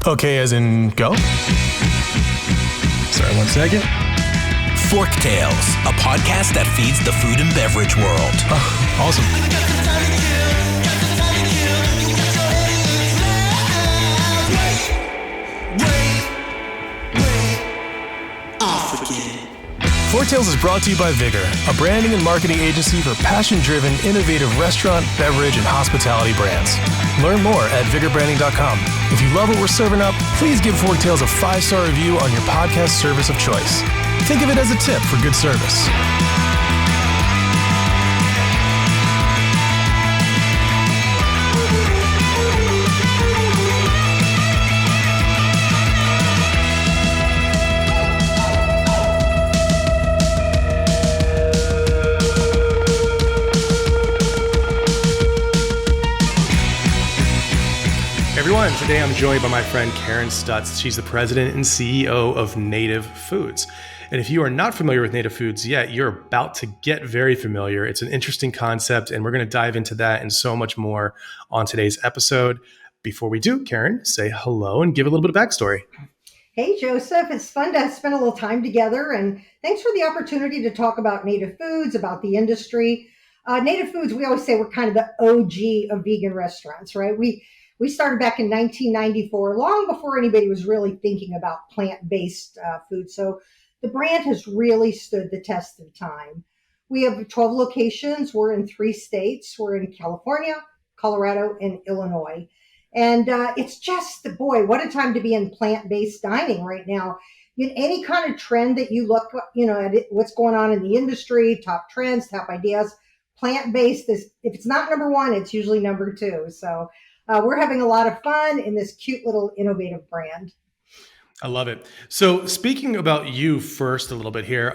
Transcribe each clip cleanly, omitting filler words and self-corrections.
Okay, as in go? Sorry, 1 second. Forktales, a podcast that feeds the food and beverage world. Oh, awesome. Forktales is brought to you by Vigor, a branding and marketing agency for passion-driven, innovative restaurant, beverage, and hospitality brands. Learn more at vigorbranding.com. If you love what we're serving up, please give Forktales a 5-star review on your podcast service of choice. Think of it as a tip for good service. Everyone, today I'm joined by my friend Carin Stutz. She's the president and CEO of Native Foods. And if you are not familiar with Native Foods yet, you're about to get very familiar. It's an interesting concept, and we're going to dive into that and so much more on today's episode. Before we do, Carin, say hello and give a little bit of backstory. Hey, Joseph. It's fun to spend a little time together, and thanks for the opportunity to talk about Native Foods, about the industry. Native Foods, we always say we're kind of the OG of vegan restaurants, right? We started back in 1994, long before anybody was really thinking about plant-based food. So the brand has really stood the test of time. We have 12 locations. We're in 3 states. We're in California, Colorado, and Illinois. And it's just, boy, what a time to be in plant-based dining right now. Any kind of trend that you look, at what's going on in the industry, top trends, top ideas, plant-based is, if it's not number 1, it's usually number 2. So we're having a lot of fun in this cute little innovative brand. I love it. So speaking about you first a little bit here,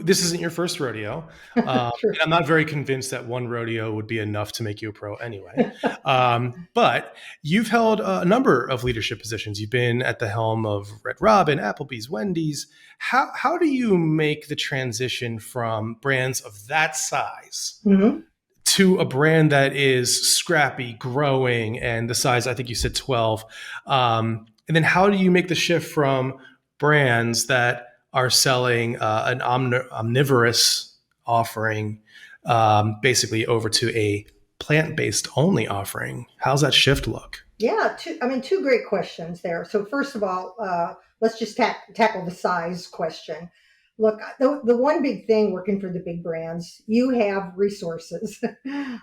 this isn't your first rodeo. And I'm not very convinced that one rodeo would be enough to make you a pro anyway. But you've held a number of leadership positions. You've been at the helm of Red Robin, Applebee's, Wendy's. How do you make the transition from brands of that size to a brand that is scrappy, growing, and the size, I think you said 12? And then how do you make the shift from brands that are selling an omnivorous offering basically over to a plant-based only offering? How's that shift look? Yeah, two great questions there. So first of all, let's just tackle the size question. Look, the one big thing working for the big brands, you have resources.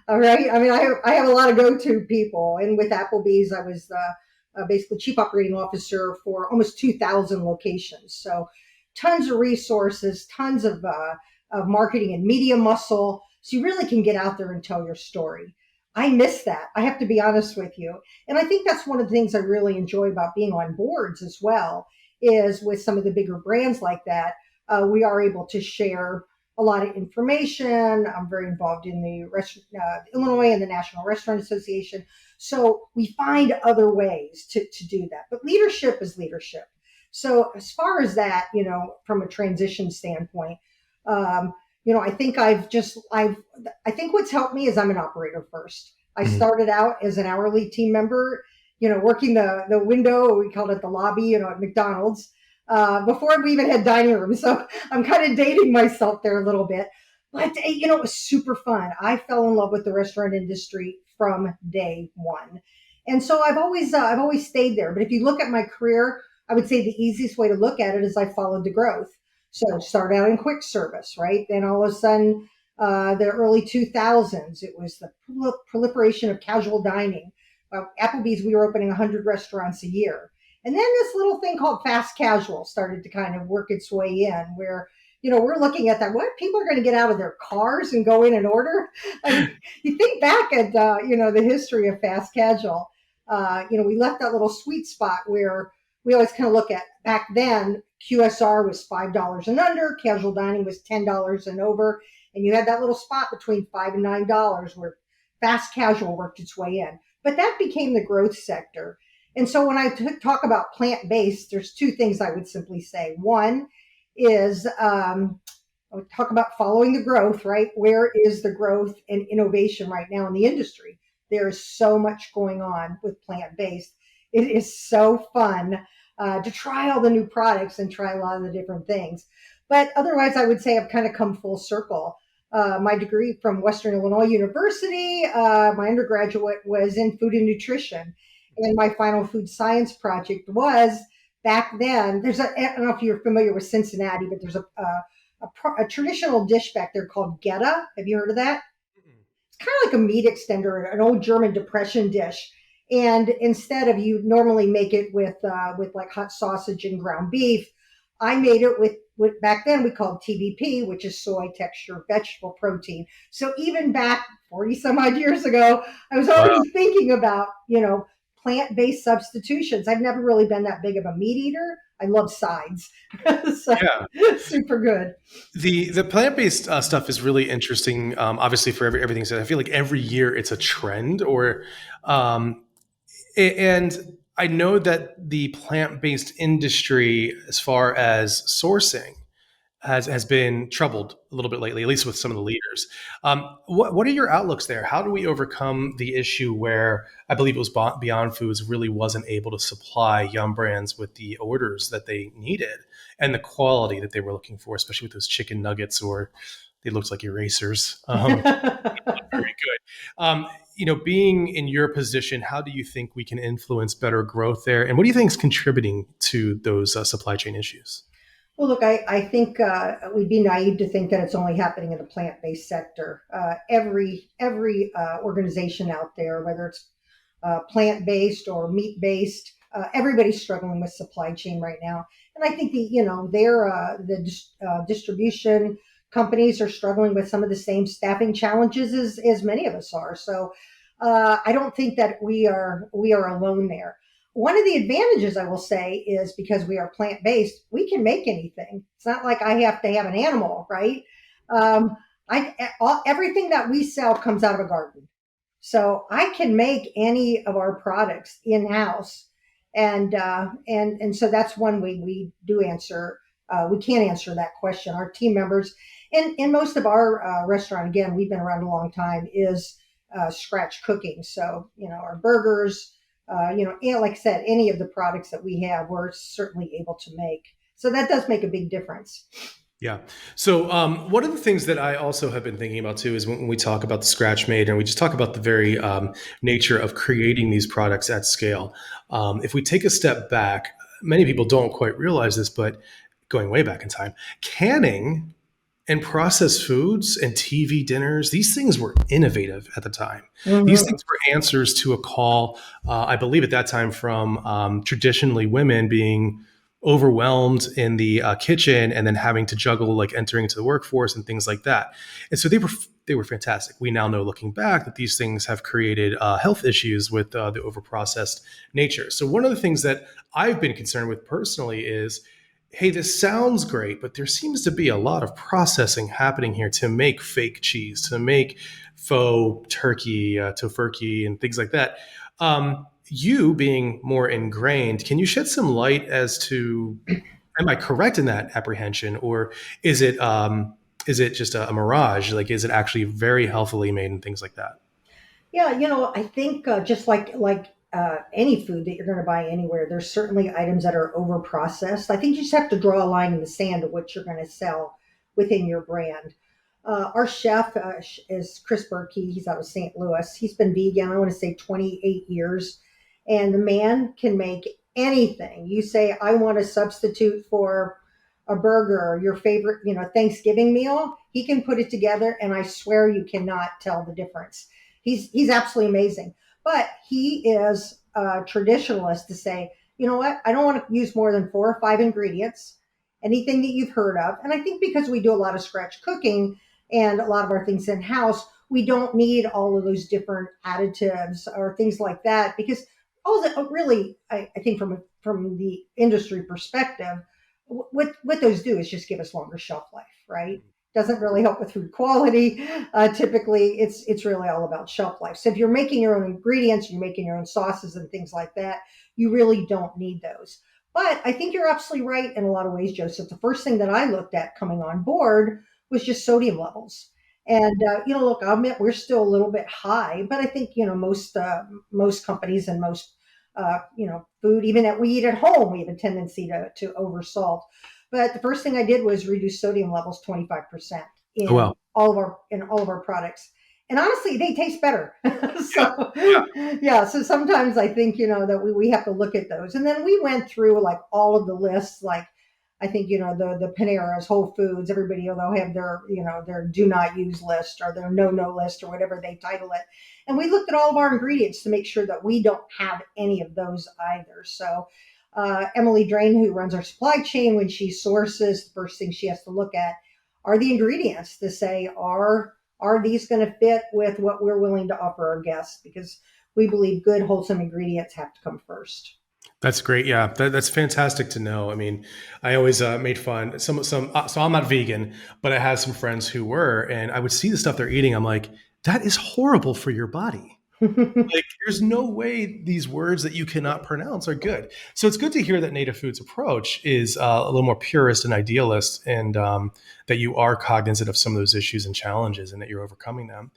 All right. I mean, I have a lot of go-to people. And with Applebee's, I was basically chief operating officer for almost 2,000 locations. So tons of resources, tons of marketing and media muscle. So you really can get out there and tell your story. I miss that. I have to be honest with you. And I think that's one of the things I really enjoy about being on boards as well, is with some of the bigger brands like that. We are able to share a lot of information. I'm very involved in the Illinois and the National Restaurant Association. So we find other ways to do that. But leadership is leadership. So as far as that, from a transition standpoint, I think I think what's helped me is I'm an operator first. I started out as an hourly team member, working the window, we called it the lobby, at McDonald's. Before we even had dining rooms. So I'm kind of dating myself there a little bit. But, it was super fun. I fell in love with the restaurant industry from day one. And so I've always stayed there. But if you look at my career, I would say the easiest way to look at it is I followed the growth. So I started out in quick service, right? Then all of a sudden, the early 2000s, it was the proliferation of casual dining. Applebee's, we were opening 100 restaurants a year. And then this little thing called fast casual started to kind of work its way in where, we're looking at that. What? People are going to get out of their cars and go in and order? I mean, you think back at, the history of fast casual. We left that little sweet spot where we always kind of look at back then, QSR was $5 and under, casual dining was $10 and over. And you had that little spot between $5 and $9 where fast casual worked its way in. But that became the growth sector. And so when I talk about plant-based, there's 2 things I would simply say. One is I would talk about following the growth, right? Where is the growth and innovation right now in the industry? There is so much going on with plant-based. it is so fun to try all the new products and try a lot of the different things. But otherwise, I would say I've kind of come full circle. My degree from Western Illinois University, my undergraduate was in food and nutrition. And my final food science project was back then. I don't know if you're familiar with Cincinnati, but there's a traditional dish back there called Geta. Have you heard of that? It's kind of like a meat extender, an old German depression dish. And instead of you normally make it with like hot sausage and ground beef, I made it with what back then we called TVP, which is soy texture vegetable protein. So even back 40 some odd years ago, I was Wow. already thinking about, plant-based substitutions. I've never really been that big of a meat eater. I love sides. So Yeah. super good. The plant based stuff is really interesting. Obviously, for everything said, I feel like every year it's a trend, um, and I know that the plant based industry, as far as sourcing, has been troubled a little bit lately, at least with some of the leaders. What are your outlooks there? How do we overcome the issue where I believe it was Beyond Foods really wasn't able to supply Yum Brands with the orders that they needed and the quality that they were looking for, especially with those chicken nuggets, or they looked like erasers. Very good. Being in your position, how do you think we can influence better growth there? And what do you think is contributing to those supply chain issues? Well, look, I think we'd be naive to think that it's only happening in the plant-based sector. Every organization out there, whether it's plant-based or meat-based, everybody's struggling with supply chain right now. And I think the distribution companies are struggling with some of the same staffing challenges as many of us are. So I don't think that we are alone there. One of the advantages I will say is because we are plant based, we can make anything. It's not like I have to have an animal, right? Um, everything that we sell comes out of a garden, so I can make any of our products in house, and so that's one way we do answer. We can answer that question. Our team members, and in most of our restaurant, again, we've been around a long time, is scratch cooking. So our burgers, and like I said, any of the products that we have, we're certainly able to make. So that does make a big difference. Yeah. So one of the things that I also have been thinking about too is when we talk about the scratch made and we just talk about the very nature of creating these products at scale. If we take a step back, many people don't quite realize this, but going way back in time, canning and processed foods and TV dinners, these things were innovative at the time. These Mm-hmm. things were answers to a call, I believe at that time, from traditionally women being overwhelmed in the kitchen and then having to juggle like entering into the workforce and things like that. And so they were fantastic. We now know, looking back, that these things have created health issues with the overprocessed nature. So one of the things that I've been concerned with personally is, hey, this sounds great, but there seems to be a lot of processing happening here to make fake cheese, to make faux turkey, tofurkey, and things like that. You being more ingrained, can you shed some light as to, am I correct in that apprehension, or is it just a mirage? Like, is it actually very healthily made and things like that? Yeah, I think just like any food that you're going to buy anywhere, there's certainly items that are over processed. I think you just have to draw a line in the sand of what you're going to sell within your brand. Our chef is Chris Berkey. He's out of St. Louis. He's been vegan, I want to say 28 years. And the man can make anything. You say, I want a substitute for a burger or your favorite, Thanksgiving meal. He can put it together, and I swear you cannot tell the difference. He's absolutely amazing. But he is a traditionalist to say, you know what, I don't want to use more than 4 or 5 ingredients, anything that you've heard of. And I think because we do a lot of scratch cooking and a lot of our things in house, we don't need all of those different additives or things like that, because all that really, I think from the industry perspective, what those do is just give us longer shelf life, right? Doesn't really help with food quality. Typically, it's really all about shelf life. So if you're making your own ingredients, you're making your own sauces and things like that, you really don't need those. But I think you're absolutely right in a lot of ways, Joseph. The first thing that I looked at coming on board was just sodium levels. And look, I'll admit we're still a little bit high, but I think most companies and most food even that we eat at home. We have a tendency to oversalt. But the first thing I did was reduce sodium levels 25% Oh, wow. in all of our products. And honestly, they taste better. Yeah. So Yeah. yeah, so sometimes I think, that we have to look at those. And then we went through like all of the lists, like I think, the Paneras, Whole Foods, everybody, they'll have their do not use list or their no list or whatever they title it. And we looked at all of our ingredients to make sure that we don't have any of those either. So Emily Drain, who runs our supply chain, when she sources, the first thing she has to look at are the ingredients to say, are these going to fit with what we're willing to offer our guests? Because we believe good, wholesome ingredients have to come first. That's great. Yeah, that's fantastic to know. I mean, I always made fun. So I'm not vegan, but I had some friends who were, and I would see the stuff they're eating. I'm like, that is horrible for your body. Like, there's no way these words that you cannot pronounce are good. So it's good to hear that Native Foods approach is a little more purist and idealist, and that you are cognizant of some of those issues and challenges, and that you're overcoming them.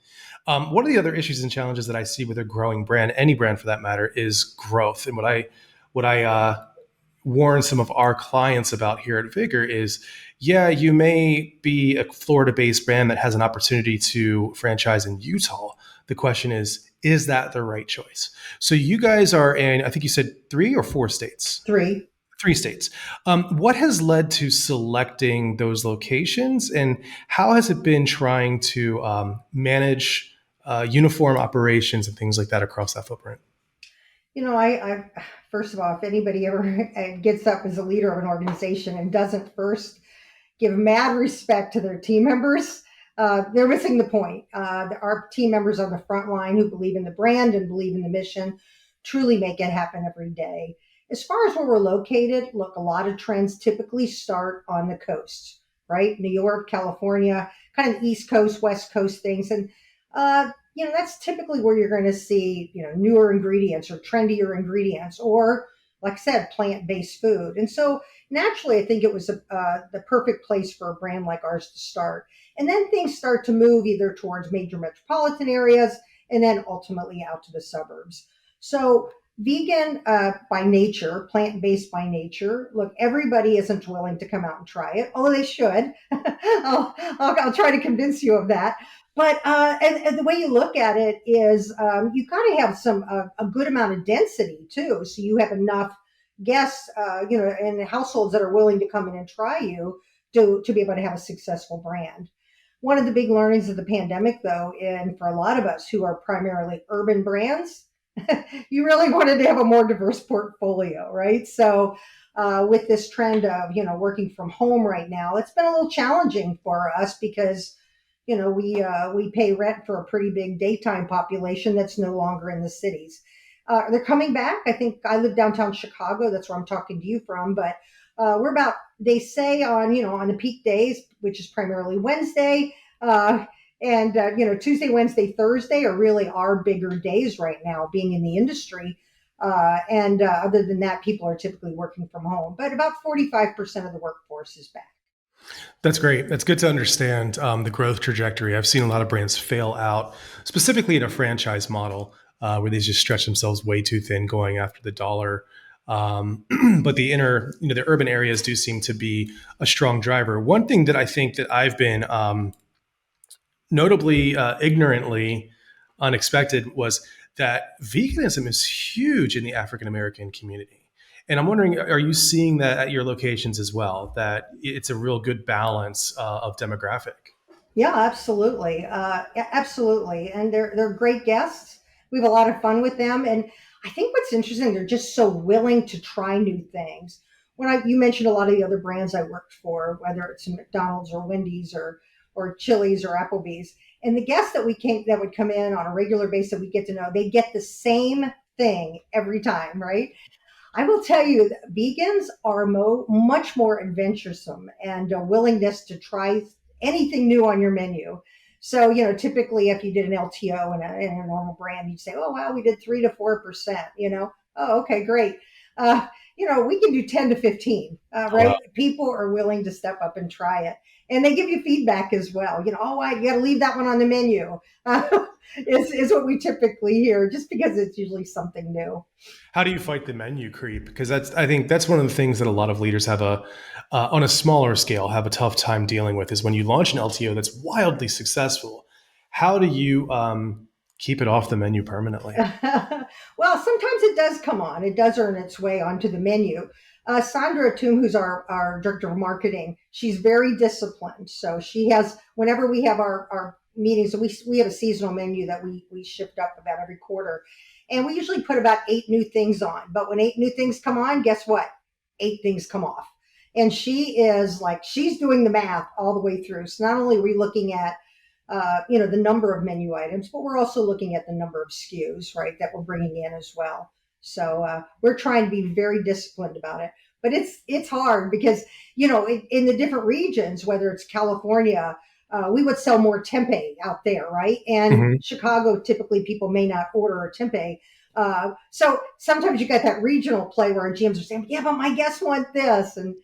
One of the other issues and challenges that I see with a growing brand, any brand for that matter, is growth. And what I warn some of our clients about here at Vigor is, yeah, you may be a Florida-based brand that has an opportunity to franchise in Utah. The question is that the right choice? So you guys are in, I think you said 3 or 4 states? Three. 3 states. What has led to selecting those locations, and how has it been trying to manage uniform operations and things like that across that footprint? I first of all, if anybody ever gets up as a leader of an organization and doesn't first give mad respect to their team members, they're missing the point. Our team members on the front line who believe in the brand and believe in the mission truly make it happen every day. As far as where we're located, look, a lot of trends typically start on the coast, right? New York, California, kind of the East Coast, West Coast things. And, that's typically where you're going to see, newer ingredients or trendier ingredients, or like I said, plant-based food. And so naturally, I think it was the perfect place for a brand like ours to start. And then things start to move either towards major metropolitan areas and then ultimately out to the suburbs. So vegan by nature, plant-based by nature. Look, everybody isn't willing to come out and try it, although they should. I'll try to convince you of that. But and the way you look at it is you've got to have a good amount of density too, so you have enough guests, and households that are willing to come in and try you to be able to have a successful brand. One of the big learnings of the pandemic, though, and for a lot of us who are primarily urban brands, you really wanted to have a more diverse portfolio, right? So with this trend of working from home right now, it's been a little challenging for us because we pay rent for a pretty big daytime population that's no longer in the cities. They're coming back. I think I live downtown Chicago. That's where I'm talking to you from. But we're about, they say on the peak days, which is primarily Wednesday, and Tuesday, Wednesday, Thursday are really our bigger days right now, being in the industry. And other than that, people are typically working from home. But about 45% of the workforce is back. That's great. That's good to understand the growth trajectory. I've seen a lot of brands fail out, specifically in a franchise model, where they just stretch themselves way too thin, going after the dollar. But the urban areas do seem to be a strong driver. One thing that I think that I've been notably ignorantly unexpected was that veganism is huge in the African American community. And I'm wondering, are you seeing that at your locations as well, that it's a real good balance of demographic? Yeah, absolutely. Absolutely. And they're great guests. We have a lot of fun with them. And I think what's interesting, they're just so willing to try new things. You mentioned a lot of the other brands I worked for, whether it's McDonald's or Wendy's or Chili's or Applebee's. And the guests that would come in on a regular basis, we get to know, they get the same thing every time, right? I will tell you that vegans are much more adventuresome and a willingness to try anything new on your menu. So, typically if you did an LTO in a normal brand, you'd say, oh, wow, we did 3 to 4%, oh, okay, great. We can do 10 to 15, Oh, wow. right? People are willing to step up and try it. and they give you feedback as well. Oh, you got to leave that one on the menu. Is what we typically hear, just because it's usually something new. How do you fight the menu creep? Because I think that's one of the things that a lot of leaders have on a smaller scale, have a tough time dealing with, is when you launch an LTO that's wildly successful. How do you keep it off the menu permanently? Well, sometimes it does come on. It does earn its way onto the menu. Sandra Toom, who's our director of marketing, she's very disciplined. So she has, whenever we have our meetings, so we have a seasonal menu that we shift up about every quarter. And we usually put about 8 new things on. But when 8 new things come on, guess what? 8 things come off. And she's doing the math all the way through. So not only are we looking at the number of menu items, but we're also looking at the number of SKUs, right, that we're bringing in as well. So we're trying to be very disciplined about it. But it's hard because, in the different regions, whether it's California, we would sell more tempeh out there, right? And Chicago, typically people may not order a tempeh. So sometimes you got that regional play where GMs are saying, yeah, but my guests want this. And,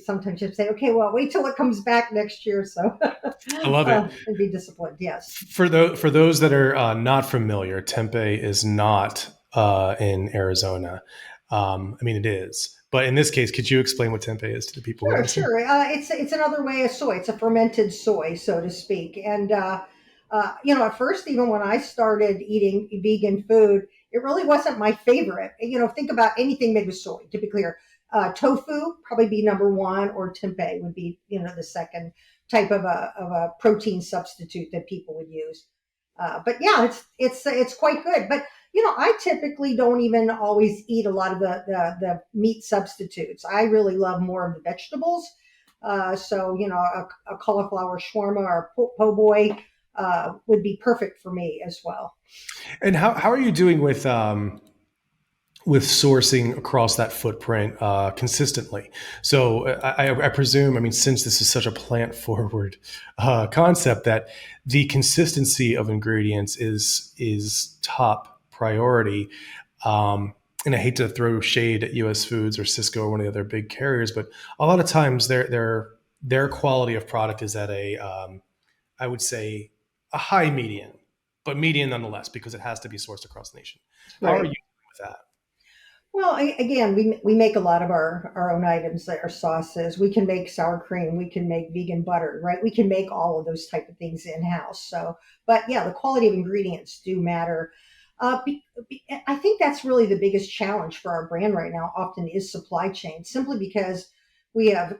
sometimes you say, okay, well, wait till it comes back next year. So I love it. And be disciplined, yes. For those that are not familiar, tempeh is not in Arizona. It is. But in this case, could you explain what tempeh is to the people? Sure. It's another way of soy. It's a fermented soy, so to speak. And at first, even when I started eating vegan food, it really wasn't my favorite. Think about anything made with soy. To be clear, tofu probably be number one, or tempeh would be the second type of a protein substitute that people would use. But yeah, it's quite good. But I typically don't even always eat a lot of the meat substitutes. I really love more of the vegetables. So a cauliflower shawarma or po' boy would be perfect for me as well. And how are you doing with sourcing across that footprint consistently? So I presume, since this is such a plant-forward concept, that the consistency of ingredients is top priority. And I hate to throw shade at US Foods or Cisco or one of the other big carriers, but a lot of times their quality of product is at I would say, a high median, but median nonetheless, because it has to be sourced across the nation. How are you doing with that? Well, again, we make a lot of our own items, that are sauces. We can make sour cream. We can make vegan butter, right? We can make all of those type of things in-house. So, but yeah, the quality of ingredients do matter. I think that's really the biggest challenge for our brand right now, often, is supply chain, simply because we have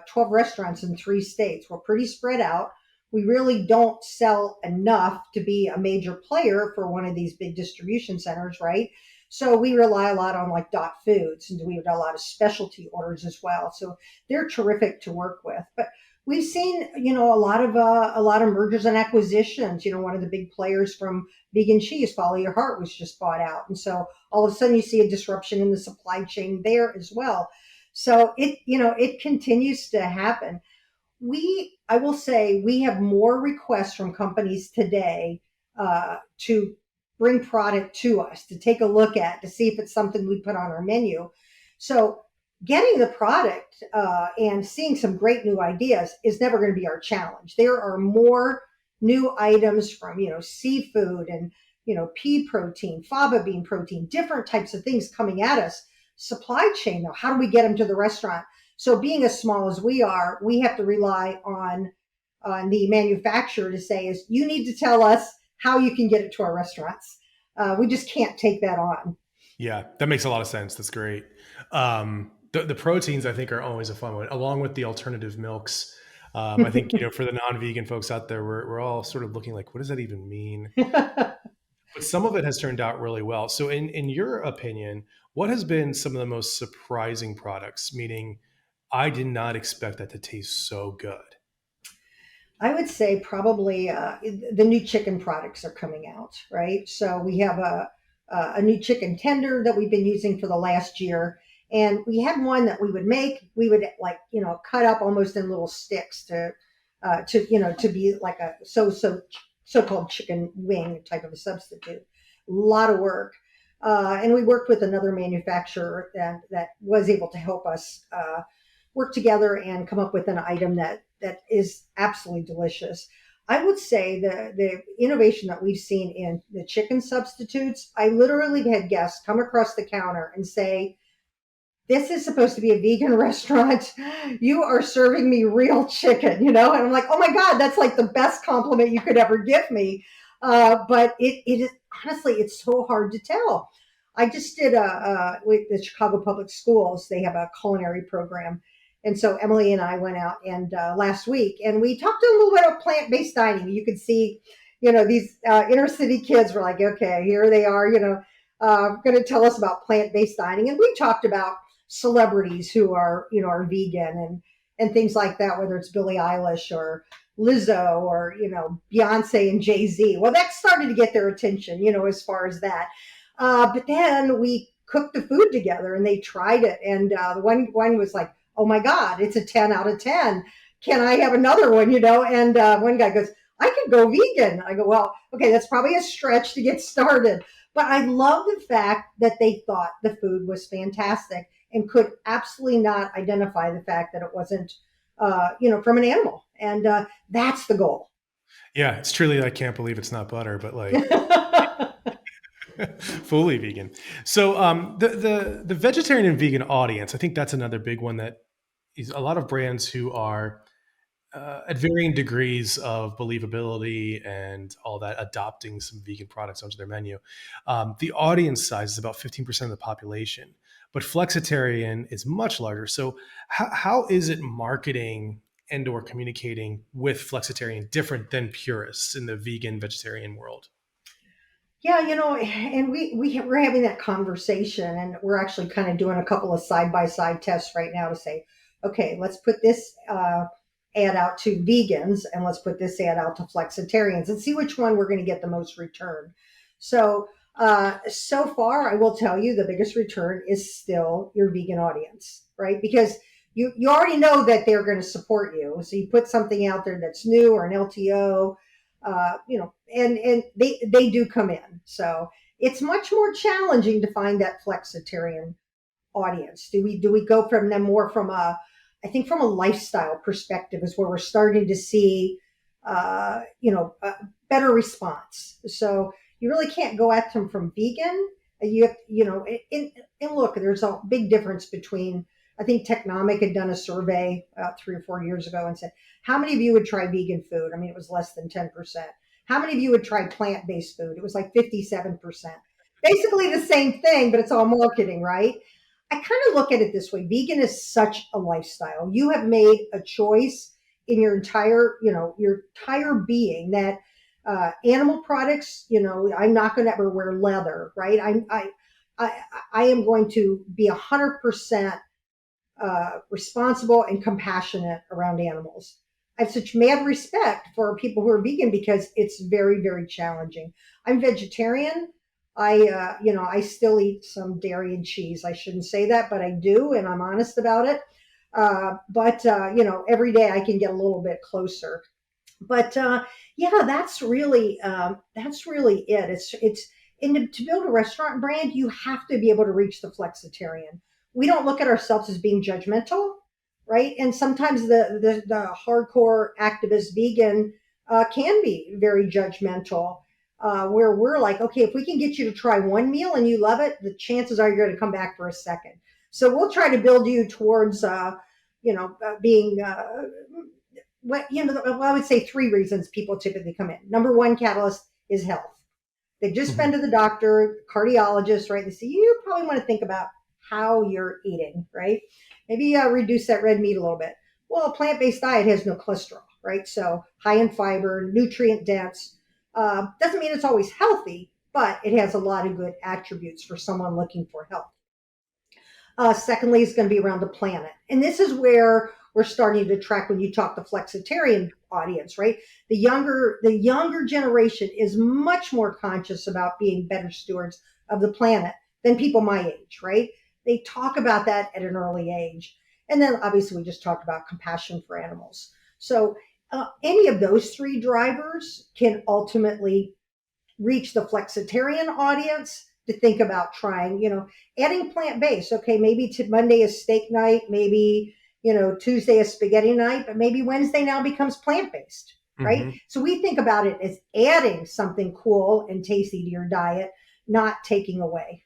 12 restaurants in 3 states. We're pretty spread out. We really don't sell enough to be a major player for one of these big distribution centers, right? So we rely a lot on like Dot Foods, and we do a lot of specialty orders as well. So they're terrific to work with. But we've seen, a lot of mergers and acquisitions. One of the big players from vegan cheese, Follow Your Heart, was just bought out, and so all of a sudden you see a disruption in the supply chain there as well. So it continues to happen. I will say, we have more requests from companies today to bring product to us, to take a look at, to see if it's something we put on our menu. So getting the product and seeing some great new ideas is never going to be our challenge. There are more new items from, seafood and, pea protein, fava bean protein, different types of things coming at us. Supply chain, though, how do we get them to the restaurant? So being as small as we are, we have to rely on the manufacturer to say, you need to tell us how you can get it to our restaurants. We just can't take that on. Yeah, that makes a lot of sense. That's great. The proteins, I think, are always a fun one, along with the alternative milks. I think, for the non-vegan folks out there, we're all sort of looking like, what does that even mean? But some of it has turned out really well. So in your opinion, what has been some of the most surprising products? Meaning, I did not expect that to taste so good. I would say probably the new chicken products are coming out, right? So we have a new chicken tender that we've been using for the last year. And we had one that we would cut up almost in little sticks to be like a so-called chicken wing type of a substitute. A lot of work. And we worked with another manufacturer that was able to help us work together and come up with an item that that is absolutely delicious. I would say the innovation that we've seen in the chicken substitutes, I literally had guests come across the counter and say, this is supposed to be a vegan restaurant. You are serving me real chicken, And I'm like, oh my God, that's like the best compliment you could ever give me. But it is honestly, it's so hard to tell. I just did with the Chicago Public Schools, they have a culinary program. And so Emily and I went out and last week and we talked a little bit about plant-based dining. You could see, these inner city kids were like, okay, here they are, going to tell us about plant-based dining. And we talked about celebrities who are vegan and things like that, whether it's Billie Eilish or Lizzo or Beyonce and Jay-Z. Well, that started to get their attention, as far as that. But then we cooked the food together and they tried it, and the one was like, "Oh my God, it's a 10 out of 10. Can I have another one?" And one guy goes, "I could go vegan." I go, "Well, okay, that's probably a stretch to get started." But I love the fact that they thought the food was fantastic and could absolutely not identify the fact that it wasn't, from an animal. And that's the goal. Yeah, it's truly, I can't believe it's not butter, but like fully vegan. So the vegetarian and vegan audience, I think that's another big one that is a lot of brands who are at varying degrees of believability and all that, adopting some vegan products onto their menu. The audience size is about 15% of the population, but flexitarian is much larger. So how is it marketing and or communicating with flexitarian different than purists in the vegan vegetarian world? Yeah, and we're having that conversation, and we're actually kind of doing a couple of side by side tests right now to say, okay, let's put this ad out to vegans, and let's put this ad out to flexitarians, and see which one we're going to get the most return. So so far, I will tell you, the biggest return is still your vegan audience, right? Because you already know that they're going to support you, so you put something out there that's new or an LTO, and they do come in. So it's much more challenging to find that flexitarian audience. Do we go from them more from I think from a lifestyle perspective is where we're starting to see, a better response. So you really can't go at them from vegan. You have, and look, there's a big difference between, I think Technomic had done a survey 3 or 4 years ago and said, how many of you would try vegan food? I mean, it was less than 10%. How many of you would try plant-based food? It was like 57%. Basically the same thing, but it's all marketing, right? I kind of look at it this way. Vegan is such a lifestyle. You have made a choice in your entire being that animal products, I'm not going to ever wear leather, right? I am going to be 100% responsible and compassionate around animals. I have such mad respect for people who are vegan because it's very, very challenging. I'm vegetarian. I still eat some dairy and cheese. I shouldn't say that, but I do, and I'm honest about it. But every day I can get a little bit closer. But yeah, that's really it. It's and to build a restaurant brand, you have to be able to reach the flexitarian. We don't look at ourselves as being judgmental, right? And sometimes the hardcore activist vegan can be very judgmental, where we're like, okay, if we can get you to try one meal and you love it, the chances are you're going to come back for a second. So we'll try to build you towards, being I would say three reasons people typically come in. Number one catalyst is health. They've just been Mhm. to the doctor, cardiologist, right? They say, you probably want to think about how you're eating, right? Maybe reduce that red meat a little bit. Well, a plant-based diet has no cholesterol, right? So high in fiber, nutrient dense. Doesn't mean it's always healthy, but it has a lot of good attributes for someone looking for health. Secondly, is going to be around the planet. And this is where we're starting to track when you talk the flexitarian audience, right? The younger generation is much more conscious about being better stewards of the planet than people my age, right? They talk about that at an early age. And then obviously we just talked about compassion for animals. So any of those three drivers can ultimately reach the flexitarian audience to think about trying, adding plant based. Okay, maybe Monday is steak night. Maybe Tuesday is spaghetti night, but maybe Wednesday now becomes plant-based, right? Mm-hmm. So we think about it as adding something cool and tasty to your diet, not taking away.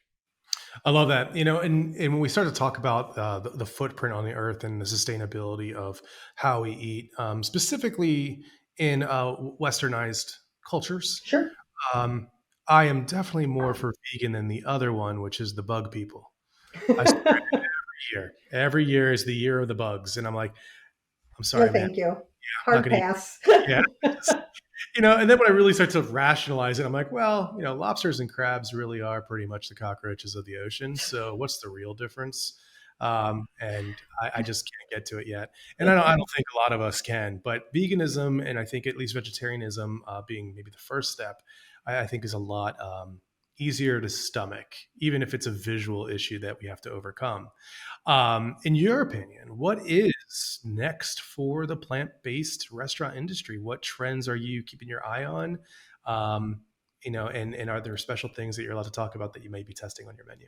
I love that. And when we start to talk about the footprint on the earth and the sustainability of how we eat, specifically in westernized cultures, Sure. um, I am definitely more for vegan than the other one, which is the bug people. I swear every year is the year of the bugs. And I'm like, I'm No, sorry, man. thank you. I'm not Hard going to eat. pass. Yeah. And then when I really start to rationalize it, I'm like, well, lobsters and crabs really are pretty much the cockroaches of the ocean. So what's the real difference? And I just can't get to it yet. And I don't think a lot of us can, but veganism, and I think at least vegetarianism being maybe the first step, I think is a lot easier to stomach, even if it's a visual issue that we have to overcome. In your opinion, what is next for the plant-based restaurant industry? What trends are you keeping your eye on? And are there special things that you're allowed to talk about that you may be testing on your menu?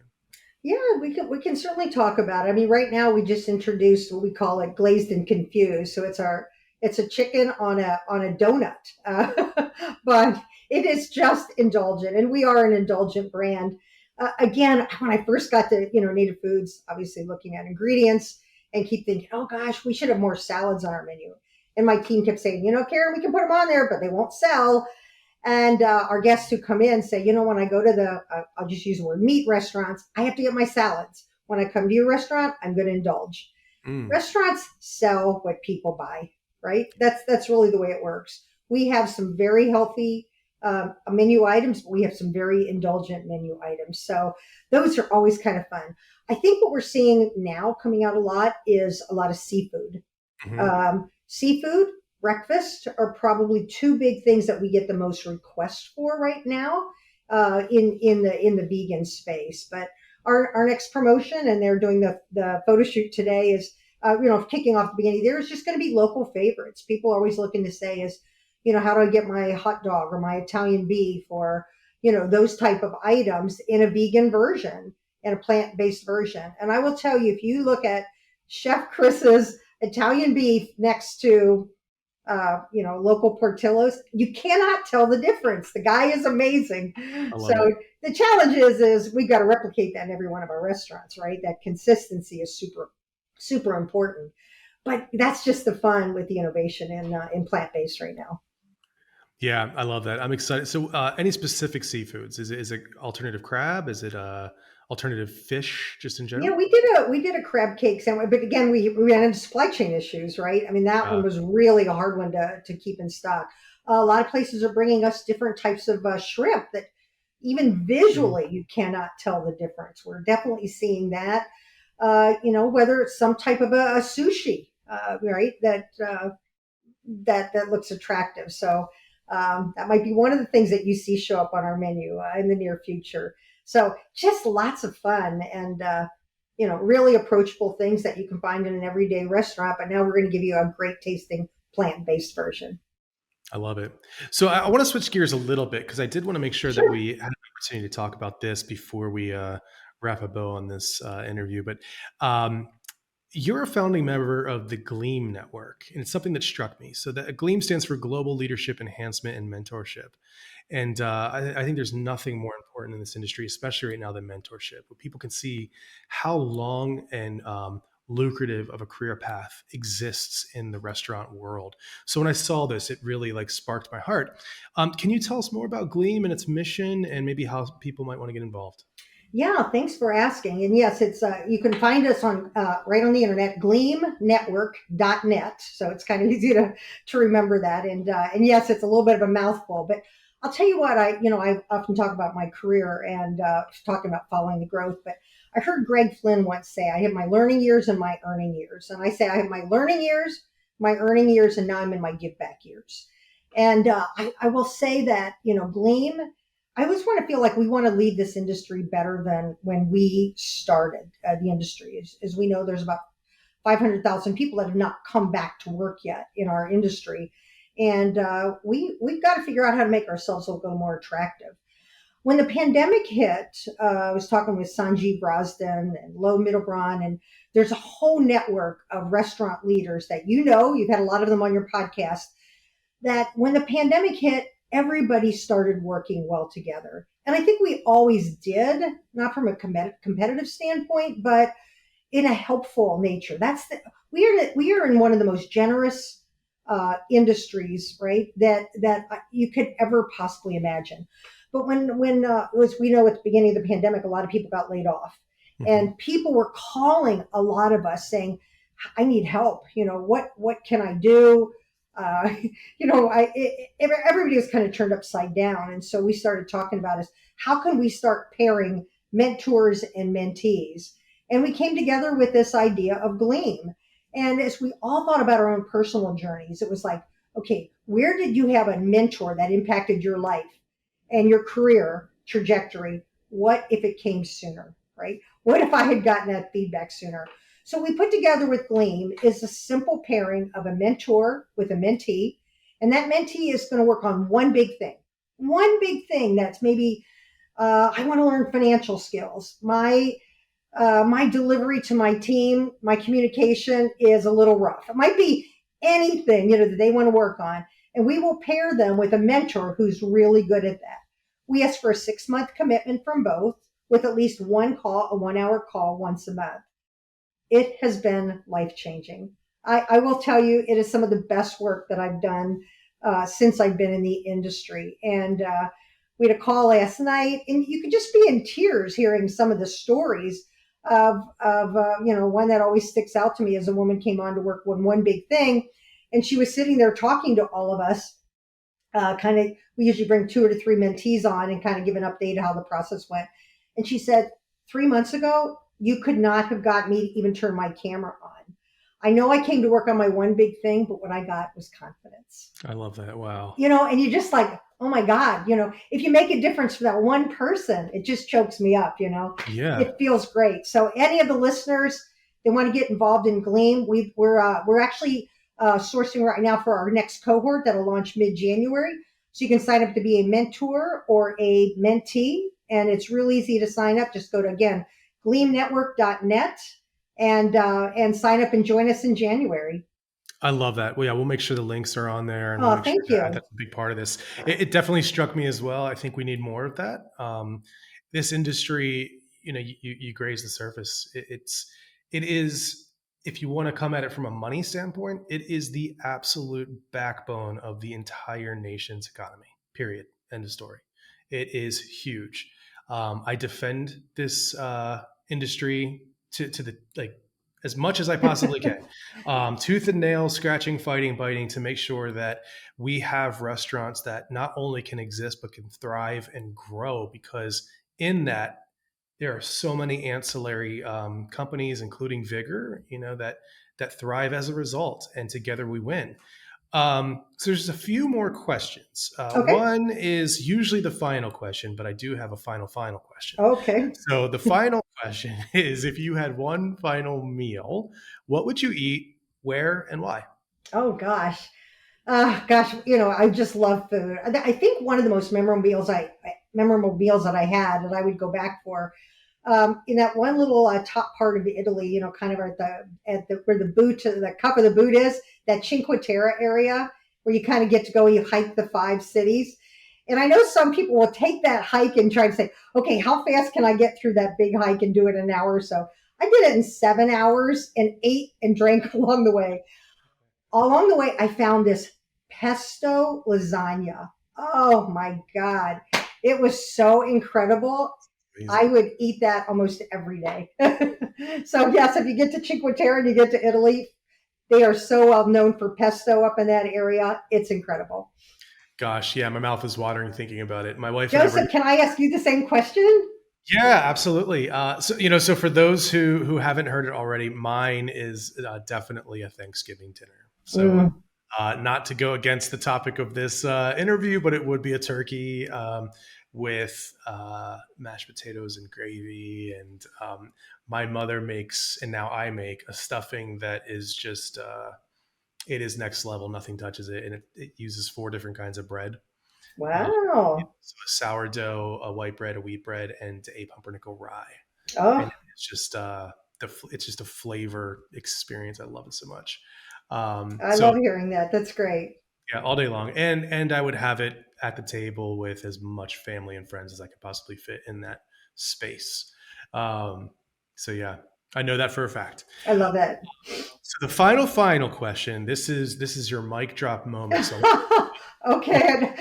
Yeah, we can certainly talk about it. I mean, right now we just introduced what we call it glazed and confused. So it's a chicken on a donut, but it is just indulgent, and we are an indulgent brand. Again, when I first got to Native Foods, obviously looking at ingredients and keep thinking, oh gosh, we should have more salads on our menu. And my team kept saying, Karen, we can put them on there, but they won't sell. And our guests who come in say, when I go to I'll just use the word meat restaurants, I have to get my salads. When I come to your restaurant, I'm going to indulge. Mm. Restaurants sell what people buy, right? That's really the way it works. We have some very healthy menu items, but we have some very indulgent menu items. So those are always kind of fun. I think what we're seeing now coming out a lot is a lot of seafood. Mm-hmm. Seafood, breakfast are probably two big things that we get the most requests for right now in the vegan space. But our next promotion, and they're doing the photo shoot today, is kicking off the beginning. There's just going to be local favorites. People are always looking to say is, how do I get my hot dog or my Italian beef or those type of items in a vegan version, in a plant-based version. And I will tell you, if you look at Chef Chris's Italian beef next to local Portillo's, you cannot tell the difference. The guy is amazing. I love So it. the challenge is we've got to replicate that in every one of our restaurants, right? That consistency is super, super important. But that's just the fun with the innovation in plant-based right now. Yeah, I love that. I'm excited. So, any specific seafoods? Is it alternative crab? Is it alternative fish, just in Yeah, general? we did a crab cake sandwich, but again, we ran into supply chain issues, right? I mean, that one Uh, was really a hard one to keep in stock. A lot of places are bringing us different types of shrimp that even mhm. visually you cannot tell the difference. We're definitely seeing that. Whether it's some type of a sushi, right? That looks attractive. So that might be one of the things that you see show up on our menu in the near future. So just lots of fun and really approachable things that you can find in an everyday restaurant. But now we're going to give you a great tasting plant-based version. I love it. So, I want to switch gears a little bit because I did want to make sure that Sure. we had an opportunity to talk about this before we wrap a bow on this interview. But um, you're a founding member of the GLEAM Network, and it's something that struck me. So, that GLEAM stands for Global Leadership Enhancement and Mentorship. And I think there's nothing more important in this industry, especially right now, than mentorship, where people can see how long and lucrative of a career path exists in the restaurant world. So when I saw this, it really like sparked my heart. Can you tell us more about Gleam and its mission, and maybe how people might want to get involved? Yeah, thanks for asking. And yes, it's you can find us on right on the internet, gleamnetwork.net. So it's kind of easy to remember that. And yes, it's a little bit of a mouthful, but I'll tell you what, I often talk about my career and talking about following the growth, but I heard Greg Flynn once say, I have my learning years and my earning years. And I say I have my learning years, my earning years, and now I'm in my give back years. And I will say that, Gleam, I always want to feel like we want to leave this industry better than when we started the industry. As we know, there's about 500,000 people that have not come back to work yet in our industry. And we've got to figure out how to make ourselves a little more attractive. When the pandemic hit, I was talking with Sanjeev Brosden and Lo Middlebron, and there's a whole network of restaurant leaders that you've had a lot of them on your podcast, that when the pandemic hit, everybody started working well together. And I think we always did, not from a competitive standpoint, but in a helpful nature. We are in one of the most generous industries, right? That you could ever possibly imagine. But when as we know at the beginning of the pandemic, a lot of people got laid off, Mhm. and people were calling a lot of us saying, "I need help. What can I do?" Uh, everybody was kind of turned upside down, and so we started talking about is how can we start pairing mentors and mentees, and we came together with this idea of GLEAM. And as we all thought about our own personal journeys, it was like, okay, where did you have a mentor that impacted your life and your career trajectory? What if it came sooner, right? What if I had gotten that feedback sooner? So we put together with GLEAM is a simple pairing of a mentor with a mentee, and that mentee is going to work on one big thing that's maybe I want to learn financial skills. My delivery to my team, my communication is a little rough. It might be anything that they want to work on, and we will pair them with a mentor who's really good at that. We ask for a 6-month commitment from both, with at least one call, a 1 hour call once a month. It has been life changing. I will tell you, it is some of the best work that I've done since I've been in the industry. And we had a call last night, and you could just be in tears hearing some of the stories of one that always sticks out to me as a woman came on to work on one big thing, and she was sitting there talking to all of us. Kind of, we usually bring 2 or 3 mentees on and kind of give an update of how the process went. And she said, 3 months ago, you could not have got me to even turn my camera on. I know I came to work on my one big thing, but what I got was confidence. I love that. Wow. And you're just like, oh my God, if you make a difference for that one person, it just chokes me up. Yeah. It feels great. So any of the listeners that want to get involved in GLEAM, we're actually sourcing right now for our next cohort that'll launch mid-January. So you can sign up to be a mentor or a mentee, and it's real easy to sign up. Just go to, again, gleamnetwork.net and sign up and join us in January. I love that. Well, yeah, we'll make sure the links are on there, and we'll Oh, make sure thank that you. that's a big part of this. It definitely struck me as well. I think we need more of that. This industry, you graze the surface. It is, if you want to come at it from a money standpoint, it is the absolute backbone of the entire nation's economy. Period. End of story. It is huge. I defend this industry to the like as much as I possibly can, tooth and nail, scratching, fighting, biting, to make sure that we have restaurants that not only can exist but can thrive and grow. Because in that, there are so many ancillary companies, including Vigor, that thrive as a result, and together we win. So there's a few more questions. Okay. One is usually the final question, but I do have a final question. Okay. So the final question is, if you had one final meal, what would you eat, where, and why? Oh gosh. Gosh, I just love food. I think one of the most memorable meals that I had that I would go back for, in that one little top part of Italy, kind of at the where the cup of the boot is, that Cinque Terre area, where you kind of get to go, you hike the 5 cities. And I know some people will take that hike and try to say, okay, how fast can I get through that big hike and do it in an hour or so? I did it in 7 hours and ate and drank along the way. Along the way, I found this pesto lasagna. Oh my God. It was so incredible. I Amazing. would eat that almost every day. So, yes, if you get to Cinque Terre and you get to Italy, they are so well known for pesto up in that area. It's incredible. Gosh, yeah, my mouth is watering thinking about it. My wife and I were. Joseph, can I ask you the same question? Yeah, absolutely. So for those who haven't heard it already, mine is definitely a Thanksgiving dinner. So, Mm. not to go against the topic of this interview, but it would be a turkey with mashed potatoes and gravy. And my mother makes, and now I make, a stuffing that is just it is next level. Nothing touches it, and it uses 4 different kinds of bread. Wow. So a sourdough, a white bread, a wheat bread, and a pumpernickel rye. Oh, And it's just a flavor experience. I love it so much. I So love hearing that. That's great. yeah, all day long, and I would have it at the table with as much family and friends as I could possibly fit in that space. Um, so yeah, I know that for a fact. I love that. So the final question. This is your mic drop moment. So Okay.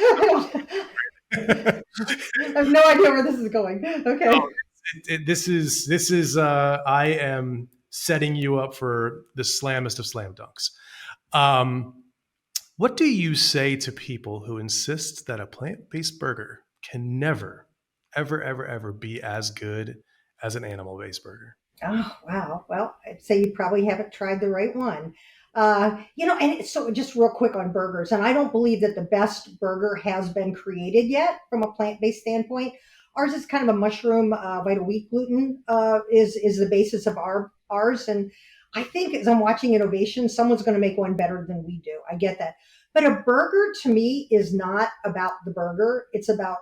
I have no idea where this is going. Okay. this is I am setting you up for the slammest of slam dunks. Um, what do you say to people who insist that a plant-based burger can never, ever, ever, ever be as good as an animal-based burger? Oh, wow. Well, I'd say you probably haven't tried the right one. And so just real quick on burgers, and I don't believe that the best burger has been created yet from a plant-based standpoint. Ours is kind of a mushroom, vital wheat gluten is the basis of ours, and I think as I'm watching innovation, someone's going to make one better than we do. I get that, but a burger to me is not about the burger; it's about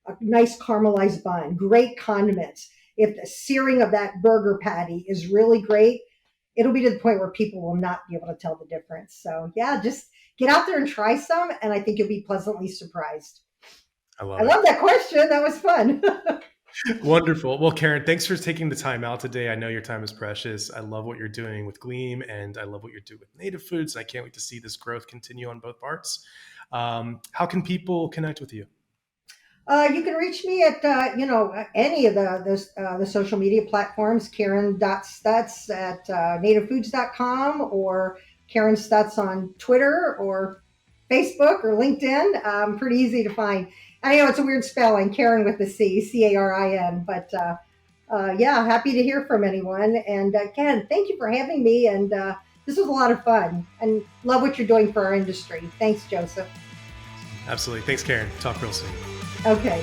a nice caramelized bun, great condiments. If the searing of that burger patty is really great, it'll be to the point where people will not be able to tell the difference. So yeah, just get out there and try some, and I think you'll be pleasantly surprised. I I love it. love that question. That was fun. Wonderful. Well, Carin, thanks for taking the time out today. I know your time is precious. I love what you're doing with Gleam, and I love what you're doing with Native Foods. And I can't wait to see this growth continue on both parts. How can people connect with you? You can reach me at any of the social media platforms. Carin.Stutz at nativefoods.com, or Carin Stutz on Twitter or Facebook or LinkedIn. Pretty easy to find. I know it's a weird spelling, Carin with the C, Carin, but yeah, happy to hear from anyone. And again, thank you for having me. And this was a lot of fun, and love what you're doing for our industry. Thanks, Joseph. Absolutely. Thanks, Carin. Talk real soon. Okay.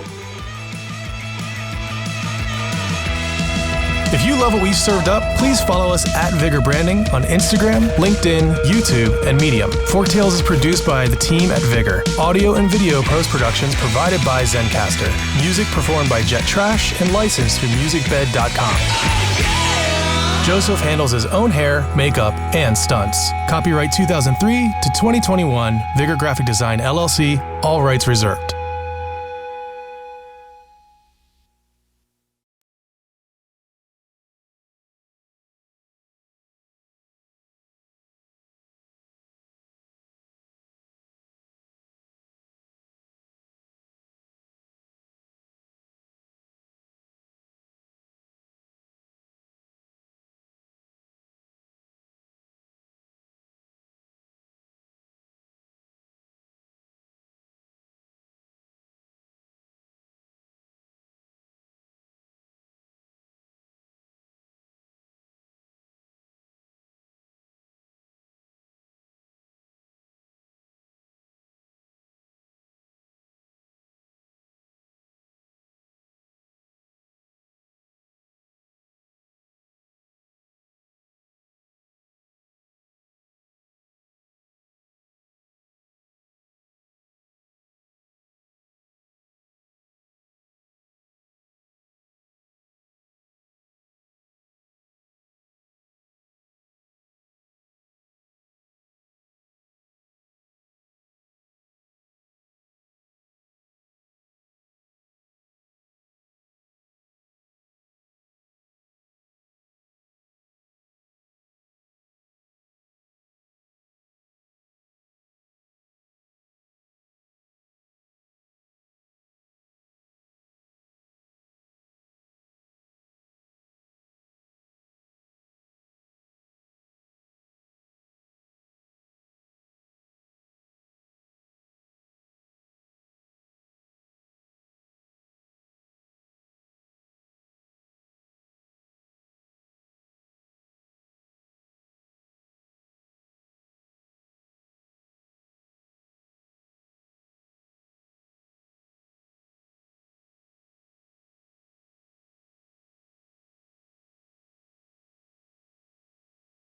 If you love what we served up, please follow us at Vigor Branding on Instagram, LinkedIn, YouTube, and Medium. Forktales is produced by the team at Vigor. Audio and video post-productions provided by Zencaster. Music performed by Jet Trash and licensed through musicbed.com. Joseph handles his own hair, makeup, and stunts. Copyright 2003 to 2021, Vigor Graphic Design LLC, all rights reserved.